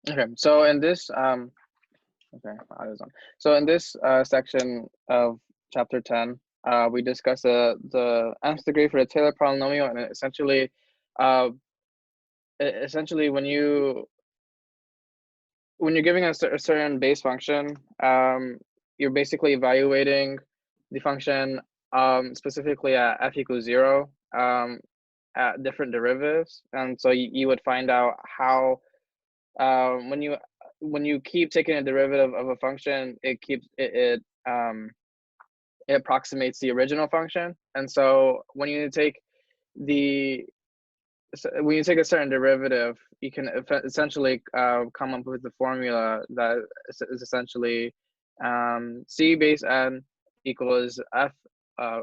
Okay, so in this okay, I was on. So in this section of chapter 10, we discuss the nth degree for the Taylor polynomial, and uh, essentially when you're giving a certain base function, you're basically evaluating the function specifically at f equals 0 at different derivatives, and so you would find out how when you keep taking a derivative of a function, it approximates the original function, and so the when you take a certain derivative, you can essentially come up with the formula that is essentially c base n equals f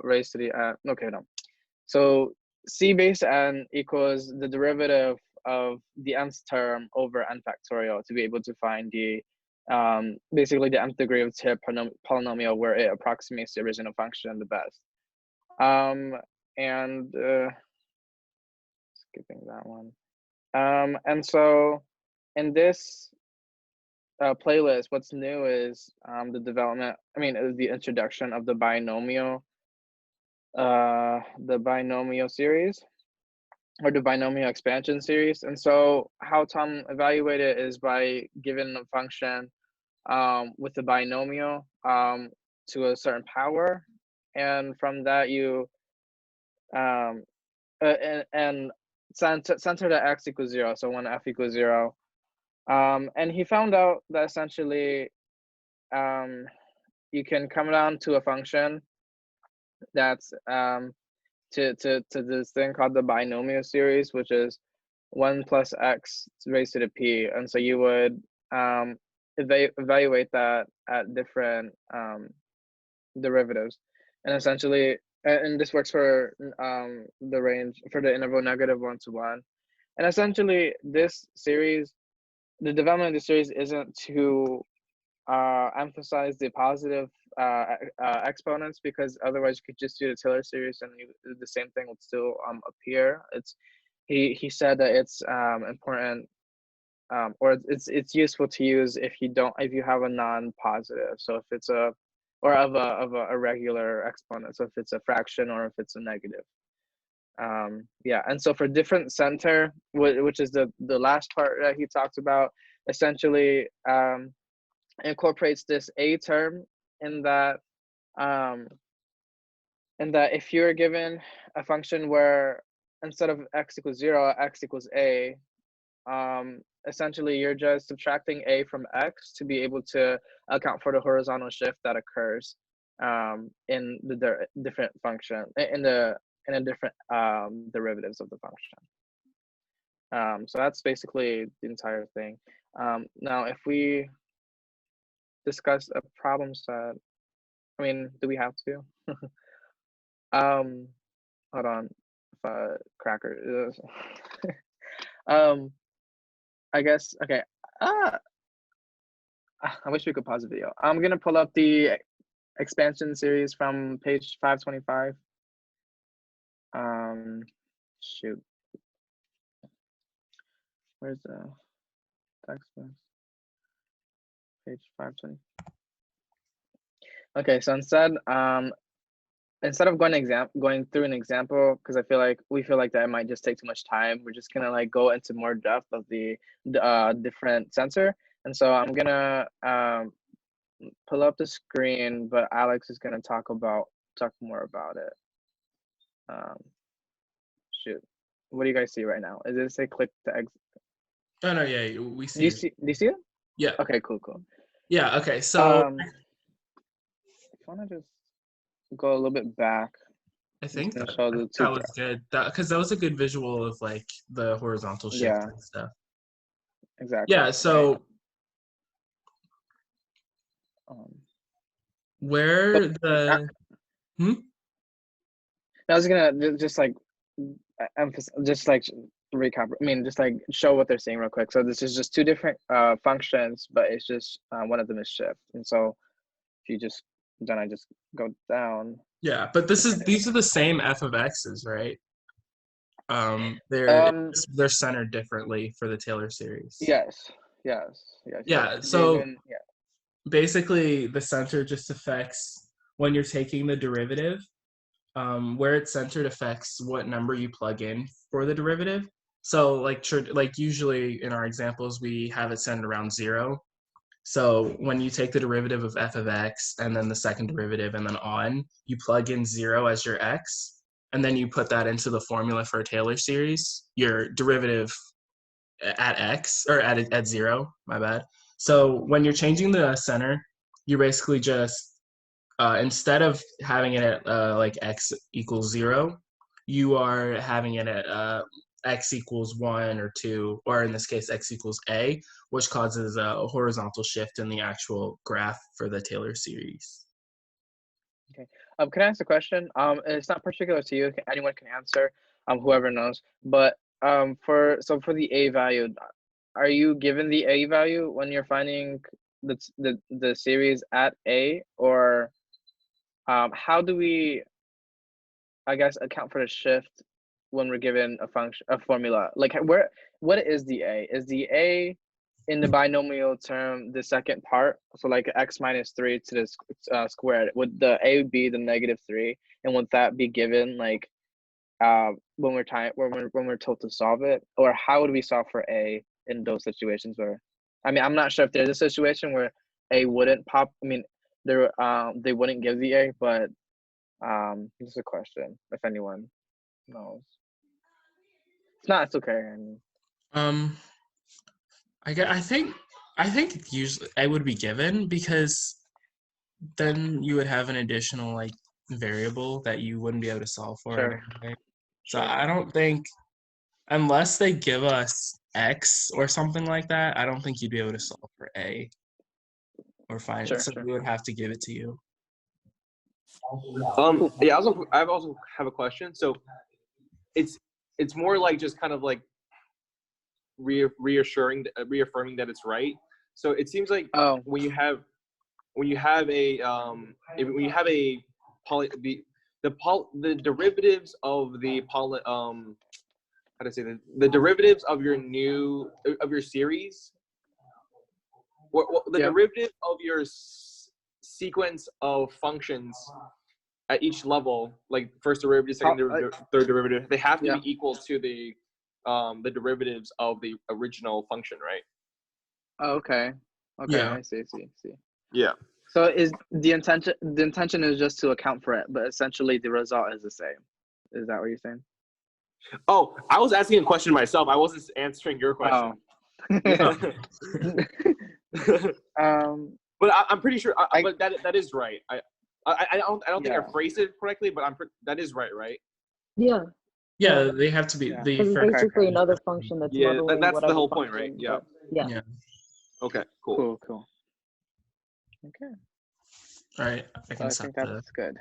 raised to the n. Okay, no. So c base n equals the derivative of the nth term over n factorial to be able to find the basically the nth degree of Taylor polynomial where it approximates the original function the best. And skipping that one. And so in this playlist, what's new is the development, the introduction of the binomial series, or the binomial expansion series. And so how Tom evaluated it is by giving a function with the binomial to a certain power, and from that you and center that x equals 0, so when f equals 0. And he found out that essentially you can come down to a function that's to this thing called the binomial series, which is 1 plus x raised to the p. And so you would evaluate that at different derivatives, and essentially, and this works for the range for the interval -1 to 1. And essentially, the development of the series isn't to emphasize the positive exponents, because otherwise you could just do the Taylor series and the same thing would still appear. He said that it's important, or it's useful to use if you have a non-positive. So if it's a regular exponent. So if it's a fraction or if it's a negative. Yeah, and so for different center, which is the last part that he talked about, essentially incorporates this a term in that if you're given a function where instead of x equals 0, x equals a, essentially you're just subtracting a from x to be able to account for the horizontal shift that occurs in the different function in the different derivatives of the function. So that's basically the entire thing. Now, if we discuss a problem set, do we have to? Hold on, cracker. I guess, okay. I wish we could pause the video. I'm gonna pull up the expansion series from page 525. Shoot. Where's the textbook? Page 520. Okay, so instead of going through an example, because we feel like that might just take too much time, we're just gonna go into more depth of the different sensor. And so I'm gonna pull up the screen, but Alex is gonna talk more about it. Shoot, what do you guys see right now? Is it say click to exit? Oh no, yeah, we see. Do you see it? Yeah. Okay, cool. Yeah. Okay. So if you wanna just go a little bit back. I think that was good. Because that was a good visual of the horizontal shift and stuff. Exactly. Yeah. So where the I was gonna just emphasize, just recap. Just show what they're saying real quick. So this is just two different functions, but it's just one of them is shift. And so if you just I just go down. Yeah, but these are the same f of x's, right? They're centered differently for the Taylor series. Yes. Yeah, so basically the center just affects when you're taking the derivative. Where it's centered affects what number you plug in for the derivative. So like usually in our examples, we have it centered around 0. So when you take the derivative of f of x and then the second derivative and then on, you plug in 0 as your x, and then you put that into the formula for a Taylor series, your derivative at x, or at 0, my bad. So when you're changing the center, you basically just, instead of having it at like x equals 0, you are having it at x equals 1 or 2, or in this case, x equals a, which causes a horizontal shift in the actual graph for the Taylor series. Okay. Can I ask a question? It's not particular to you. Anyone can answer. Whoever knows. But for the a value, are you given the a value when you're finding the series at a, or how do we, I guess, account for the shift when we're given a formula? Like, what is the a? Is the a in the binomial term the second part? So like x minus 3 to the squared. Would the a be the -3, and would that be given like when we're told to solve it? Or how would we solve for a in those situations where, I mean, I'm not sure if there's a situation where a wouldn't pop. I mean, they wouldn't give the a, but this is a question if anyone knows. If not, it's okay. I think usually I would be given, because then you would have an additional like variable that you wouldn't be able to solve for. Sure. So I don't think, unless they give us x or something like that, I don't think you'd be able to solve for a or find it. So we would have to give it to you. Yeah, I also have a question. So it's more like just kind of like reaffirming that it's right. So it seems like when you have a the derivatives of the how to say the derivatives of your series, the derivative of your sequence of functions at each level, like first derivative, second derivative, third derivative, they have to be equal to the derivatives of the original function, right? Oh, okay. Yeah. I see. Yeah. So is the intention is just to account for it, but essentially the result is the same. Is that what you're saying? Oh, I was asking a question myself. I wasn't answering your question. But I'm pretty sure. But that is right. I don't think I phrased it correctly, but that is right? Yeah. Yeah, they have to be the first. Basically another function that's modeling that's the whole function, point, right? Yeah. Yeah. Okay. Cool. Okay. All right. I think that's good.